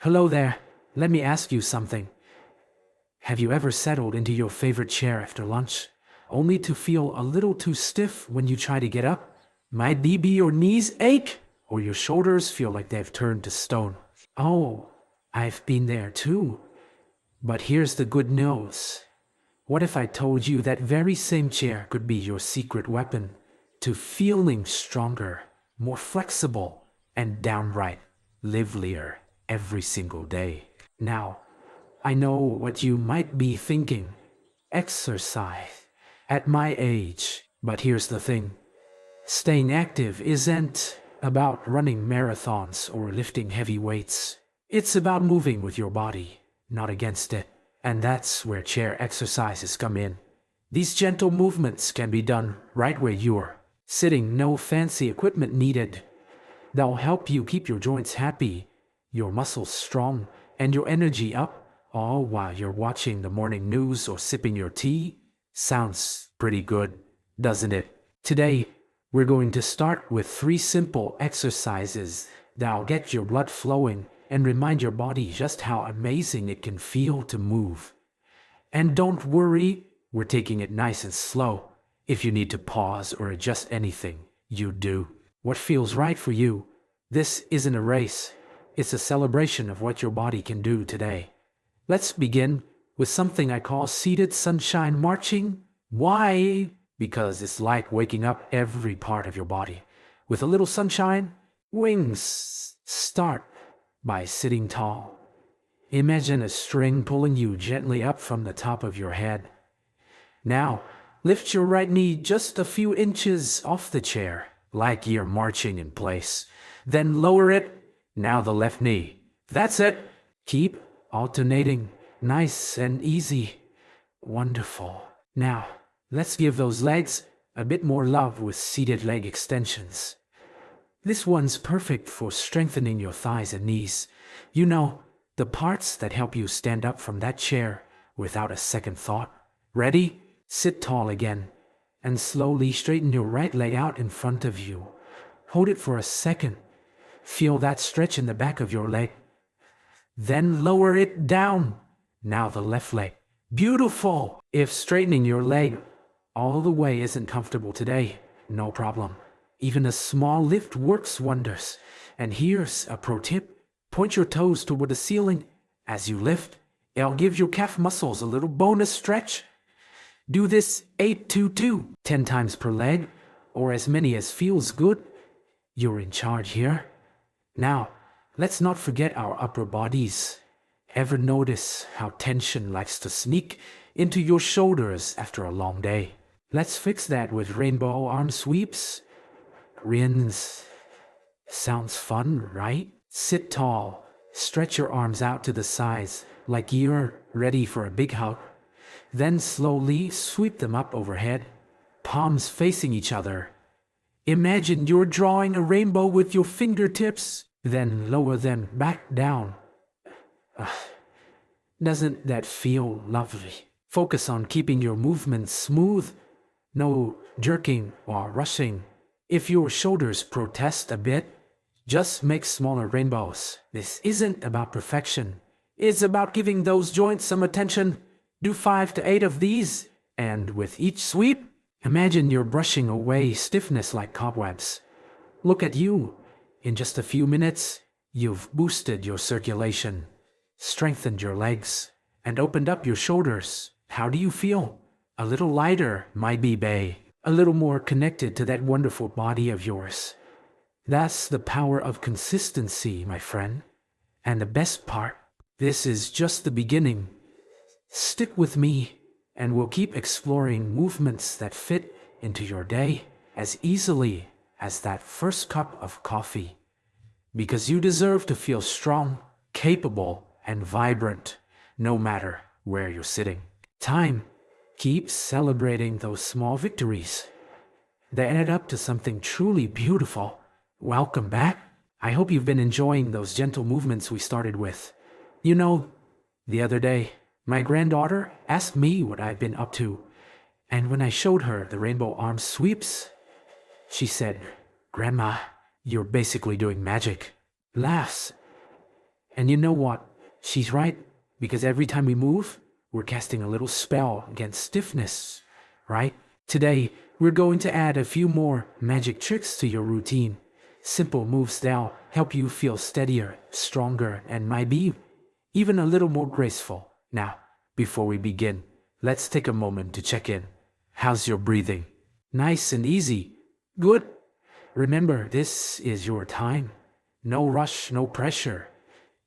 Hello there. Let me ask you something. Have you ever settled into your favorite chair after lunch, only to feel a little too stiff when you try to get up? Might be your knees ache, or your shoulders feel like they've turned to stone. Oh, I've been there too. But here's the good news. What if I told you that very same chair could be your secret weapon to feeling stronger, more flexible, and downright livelier every single day? Now, I know what you might be thinking. Exercise at my age. But here's the thing. Staying active isn't about running marathons or lifting heavy weights. It's about moving with your body, not against it. And that's where chair exercises come in. These gentle movements can be done right where you're sitting, no fancy equipment needed. They'll help you keep your joints happy, your muscles strong, and your energy up, all while you're watching the morning news or sipping your tea. Sounds pretty good, doesn't it? Today, we're going to start with 3 simple exercises that'll get your blood flowing and remind your body just how amazing it can feel to move. And don't worry, we're taking it nice and slow. If you need to pause or adjust anything, you do. What feels right for you? This isn't a race. It's a celebration of what your body can do today. Let's begin with something I call seated sunshine marching. Why? Because it's like waking up every part of your body. With a little sunshine, wings. Start by sitting tall. Imagine a string pulling you gently up from the top of your head. Now, lift your right knee just a few inches off the chair, like you're marching in place. Then lower it. Now the left knee. That's it. Keep alternating. Nice and easy. Wonderful. Now, let's give those legs a bit more love with seated leg extensions. This one's perfect for strengthening your thighs and knees. You know, the parts that help you stand up from that chair without a second thought. Ready? Sit tall again and slowly straighten your right leg out in front of you. Hold it for a second. Feel that stretch in the back of your leg. Then lower it down. Now the left leg. Beautiful! If straightening your leg all the way isn't comfortable today, no problem. Even a small lift works wonders. And here's a pro tip. Point your toes toward the ceiling as you lift. It'll give your calf muscles a little bonus stretch. Do this 8-2-2, 10 times per leg, or as many as feels good. You're in charge here. Now, let's not forget our upper bodies. Ever notice how tension likes to sneak into your shoulders after a long day? Let's fix that with rainbow arm sweeps. Rins. Sounds fun, right? Sit tall. Stretch your arms out to the sides like you're ready for a big hug. Then slowly sweep them up overhead, palms facing each other. Imagine you're drawing a rainbow with your fingertips. Then lower them back down. Doesn't that feel lovely? Focus on keeping your movements smooth. No jerking or rushing. If your shoulders protest a bit, just make smaller rainbows. This isn't about perfection. It's about giving those joints some attention. Do 5 to 8 of these, and with each sweep, imagine you're brushing away stiffness like cobwebs. Look at you. In just a few minutes, you've boosted your circulation, strengthened your legs, and opened up your shoulders. How do you feel? A little lighter, my B-Bay. A little more connected to that wonderful body of yours. That's the power of consistency, my friend. And the best part, this is just the beginning. Stick with me, and we'll keep exploring movements that fit into your day as easily as that first cup of coffee. Because you deserve to feel strong, capable, and vibrant, no matter where you're sitting. Time. Keep celebrating those small victories. They add up to something truly beautiful. Welcome back. I hope you've been enjoying those gentle movements we started with. You know, the other day, my granddaughter asked me what I've been up to, and when I showed her the rainbow arm sweeps, she said, "Grandma, you're basically doing magic." Laughs. And you know what? She's right, because every time we move, we're casting a little spell against stiffness, right? Today, we're going to add a few more magic tricks to your routine. Simple moves that'll help you feel steadier, stronger, and maybe even a little more graceful. Now, before we begin, let's take a moment to check in. How's your breathing? Nice and easy. Good. Remember, this is your time. No rush, no pressure.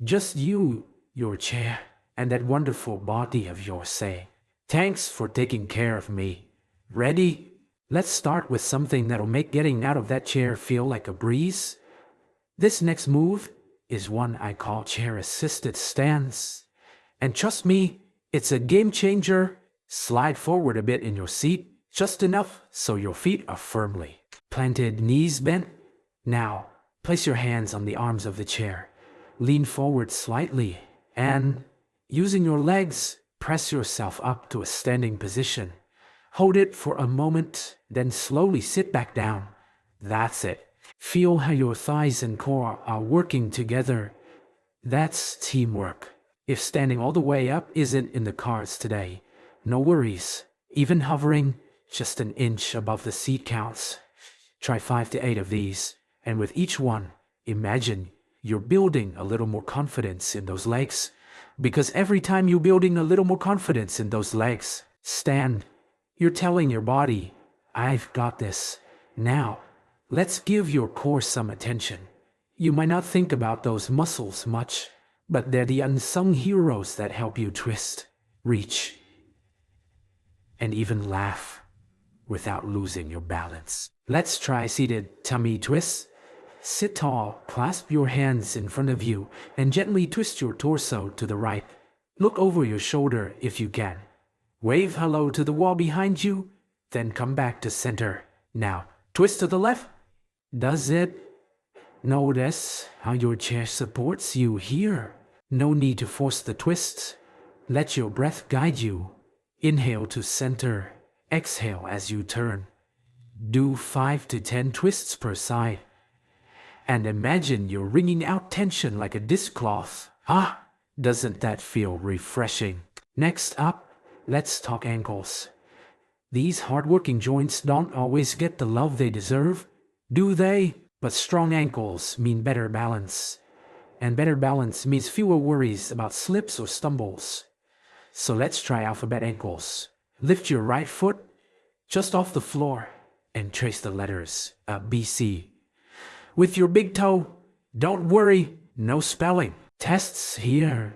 Just you, your chair, and that wonderful body of yours saying, "Thanks for taking care of me." Ready? Let's start with something that'll make getting out of that chair feel like a breeze. This next move is one I call chair-assisted stance. And trust me, it's a game changer. Slide forward a bit in your seat, just enough so your feet are firmly planted, knees bent. Now, place your hands on the arms of the chair. Lean forward slightly and, using your legs, press yourself up to a standing position. Hold it for a moment, then slowly sit back down. That's it. Feel how your thighs and core are working together. That's teamwork. If standing all the way up isn't in the cards today, no worries. Even hovering just an inch above the seat counts. Try 5 to 8 of these, and with each one, imagine you're building a little more confidence in those legs. Because every time you're building a little more confidence in those legs, stand. You're telling your body, "I've got this." Now, let's give your core some attention. You might not think about those muscles much, but they're the unsung heroes that help you twist, reach, and even laugh without losing your balance. Let's try seated tummy twists. Sit tall, clasp your hands in front of you, and gently twist your torso to the right. Look over your shoulder if you can. Wave hello to the wall behind you, then come back to center. Now, twist to the left. Does it? Notice how your chair supports you here. No need to force the twists. Let your breath guide you. Inhale to center. Exhale as you turn. Do 5 to 10 twists per side. And imagine you're wringing out tension like a dishcloth. Doesn't that feel refreshing? Next up, let's talk ankles. These hardworking joints don't always get the love they deserve, do they? But strong ankles mean better balance. And better balance means fewer worries about slips or stumbles. So let's try alphabet ankles. Lift your right foot just off the floor and trace the letters BC. With your big toe, don't worry, no spelling tests here.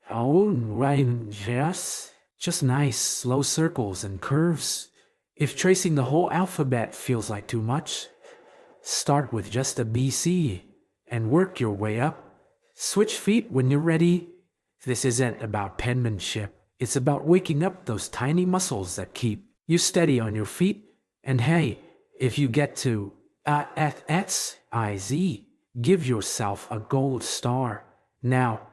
Oh, right, yes. Just nice, slow circles and curves. If tracing the whole alphabet feels like too much, start with just a BC and work your way up. Switch feet when you're ready. This isn't about penmanship. It's about waking up those tiny muscles that keep you steady on your feet. And hey, if you get to XIZ, give yourself a gold star. Now,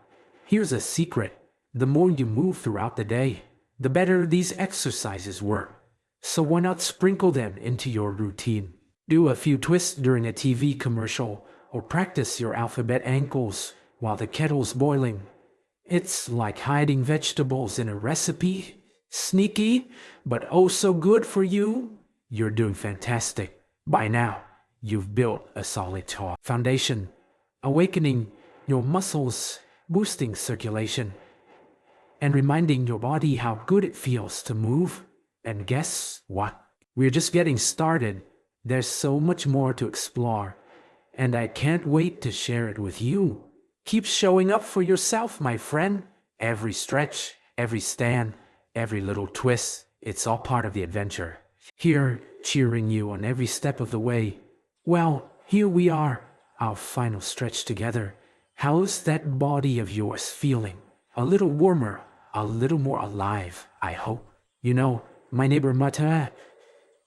here's a secret. The more you move throughout the day, the better these exercises work. So why not sprinkle them into your routine? Do a few twists during a TV commercial, or practice your alphabet ankles while the kettle's boiling. It's like hiding vegetables in a recipe. Sneaky, but oh so good for you. You're doing fantastic. By now, you've built a solid foundation, awakening your muscles, boosting circulation, and reminding your body how good it feels to move. And guess what? We're just getting started. There's so much more to explore, and I can't wait to share it with you. Keep showing up for yourself, my friend. Every stretch, every stand, every little twist, it's all part of the adventure. Here, cheering you on every step of the way. Well, here we are, our final stretch together. How's that body of yours feeling? A little warmer, a little more alive, I hope. You know, my neighbor Mata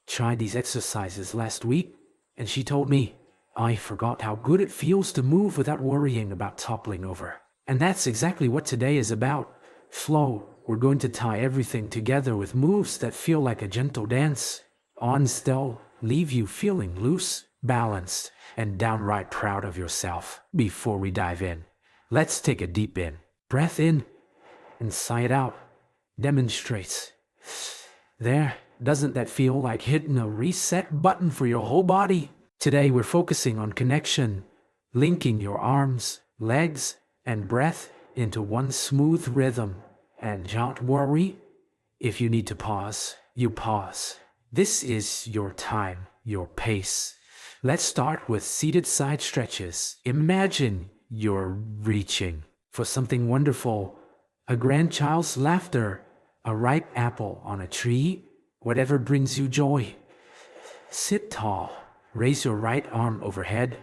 tried these exercises last week, and she told me, I forgot how good it feels to move without worrying about toppling over. And that's exactly what today is about. Flow. We're going to tie everything together with moves that feel like a gentle dance. On still, leave you feeling loose, balanced, and downright proud of yourself. Before we dive in, Let's take a deep in. Breath in and sigh it out. Demonstrates. There, doesn't that feel like hitting a reset button for your whole body? Today we're focusing on connection, linking your arms, legs, and breath into one smooth rhythm. And don't worry, if you need to pause, you pause. This is your time, your pace. Let's start with seated side stretches. Imagine you're reaching for something wonderful, a grandchild's laughter, a ripe apple on a tree, whatever brings you joy. Sit tall, raise your right arm overhead,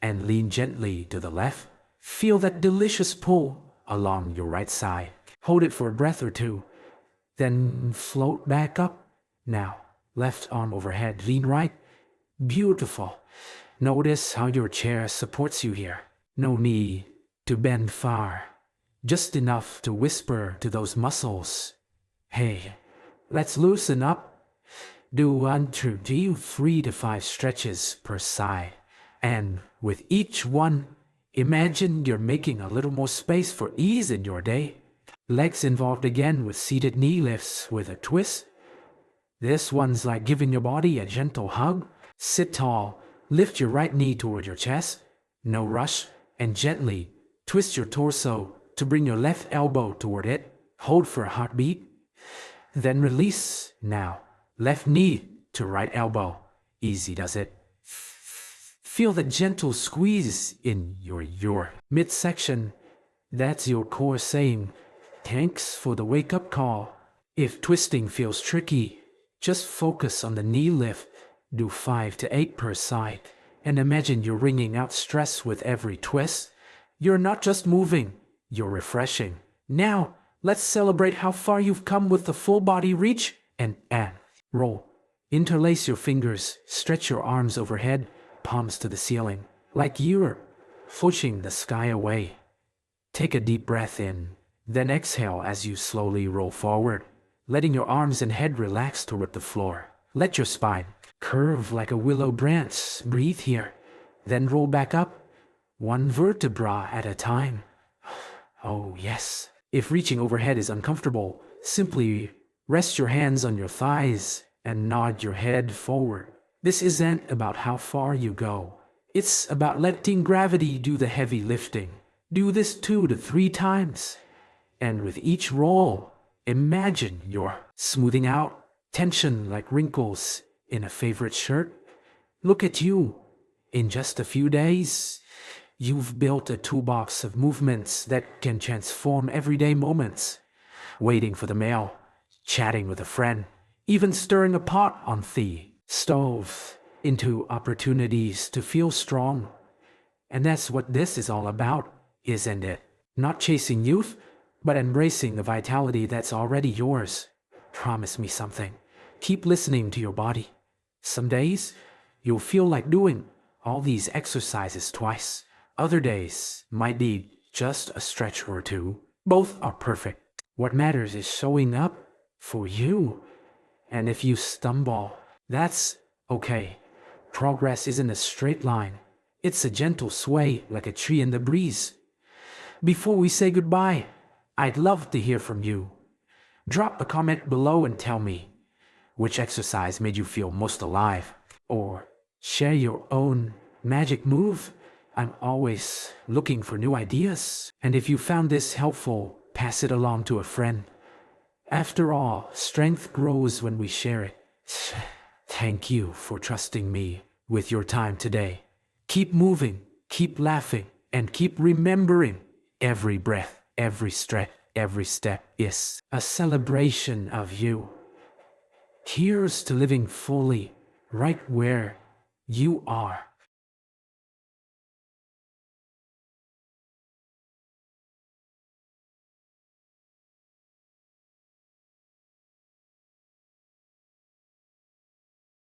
and lean gently to the left. Feel that delicious pull along your right side. Hold it for a breath or two, then float back up. Now, left arm overhead, lean right. Beautiful. Notice how your chair supports you here. No need to bend far, just enough to whisper to those muscles, hey, let's loosen up. Do 1 to 3 to 5 stretches per side. And with each one, imagine you're making a little more space for ease in your day. Legs involved again with seated knee lifts with a twist. This one's like giving your body a gentle hug. Sit tall, lift your right knee toward your chest. No rush, and gently twist your torso to bring your left elbow toward it. Hold for a heartbeat. Then release. Now, left knee to right elbow. Easy does it. Feel the gentle squeeze in your midsection. That's your core saying, thanks for the wake-up call. If twisting feels tricky, just focus on the knee lift. Do 5 to 8 per side. And imagine you're wringing out stress with every twist. You're not just moving, you're refreshing. Now, let's celebrate how far you've come with the full body reach and roll. Interlace your fingers, stretch your arms overhead, palms to the ceiling, like you're pushing the sky away. Take a deep breath in, then exhale as you slowly roll forward, letting your arms and head relax toward the floor. Let your spine curve like a willow branch. Breathe here, then roll back up, one vertebra at a time. Oh yes. If reaching overhead is uncomfortable, simply rest your hands on your thighs and nod your head forward. This isn't about how far you go. It's about letting gravity do the heavy lifting. Do this 2 to 3 times. And with each roll, imagine you're smoothing out tension like wrinkles in a favorite shirt. Look at you. In just a few days, you've built a toolbox of movements that can transform everyday moments. Waiting for the mail, chatting with a friend, even stirring a pot on the stove into opportunities to feel strong. And that's what this is all about, isn't it? Not chasing youth, but embracing the vitality that's already yours. Promise me something. Keep listening to your body. Some days, you'll feel like doing all these exercises twice. Other days might need just a stretch or two. Both are perfect. What matters is showing up for you. And if you stumble, that's okay. Progress isn't a straight line. It's a gentle sway like a tree in the breeze. Before we say goodbye, I'd love to hear from you. Drop a comment below and tell me which exercise made you feel most alive. Or share your own magic move. I'm always looking for new ideas. And if you found this helpful, pass it along to a friend. After all, strength grows when we share it. Thank you for trusting me with your time today. Keep moving, keep laughing, and keep remembering every breath, every stretch, every step is a celebration of you. Here's to living fully right where you are.